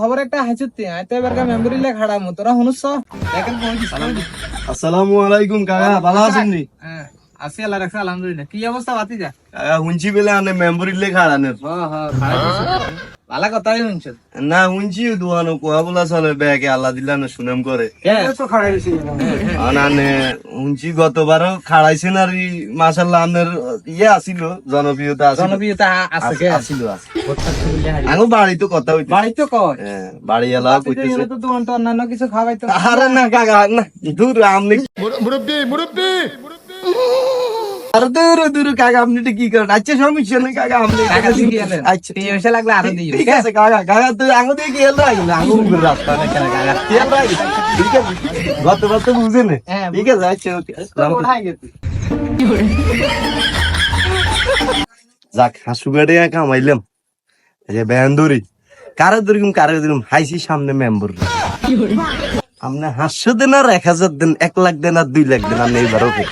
খবর একটা হাসুতে আইতে এবার মেমোরি লে খাড়া মো তোরা হুনুস দেখেন আসসালামু আলাইকুম কাকা, ভালো আছেন নি? হ্যাঁ আসি আল্লাহ রাখছে আলহামদুলিল্লাহ। কি অবস্থা বাতি যা? কাকা হুঁচি বেলে আনে মেম্বরি লে খাড়ানের। ভালো কথাই শুনছ না হুঁচি দুয়ানো কোয়া বলা চলে ব্যাগে আল্লাহ দিলানো সুনাম করে। আনে হুঁচি গতবারও খাড়াইছেন আর মাশাআল্লাহ আপনার ইয়ে আসিল জনপ্রিয়তা জনপ্রিয়তা আছে আসিল। আমি বাড়ি তো কথা হইতে বাড়ি তো কয় বাড়ি এলা কইতেছে তো তোমার তো অন্যান্য কিছু খাওয়াই তো। আরে না কাকা না দূর আপনি আরে দূর কাকা আপনি এটা কি করেন? আচ্ছা সমস্যা নেই কাকা আপনি টাকা দিয়ে এলেন আচ্ছা পয়সা লাগলে আরো দিও। ঠিক আছে কাকা কাকা তুই আঙু দিয়ে খেয়াল রাখি না আঙু উপরে রাস্তা না কাকা কাকা খেয়াল রাখি ঠিক আছে গতবার তো বুঝে নে ঠিক আছে আচ্ছা ওকে কোথায় গেছি? যাক হাসু গাড়ি কামাইলাম এই যে ব্যান্ডুরি কারে ধরিম হাইছি সামনে মেম্বার আপনি 500 দেন আর 1000 দেন 1 লাখ দেন আর 2 লাখ দেন আপনি এইবার ওকে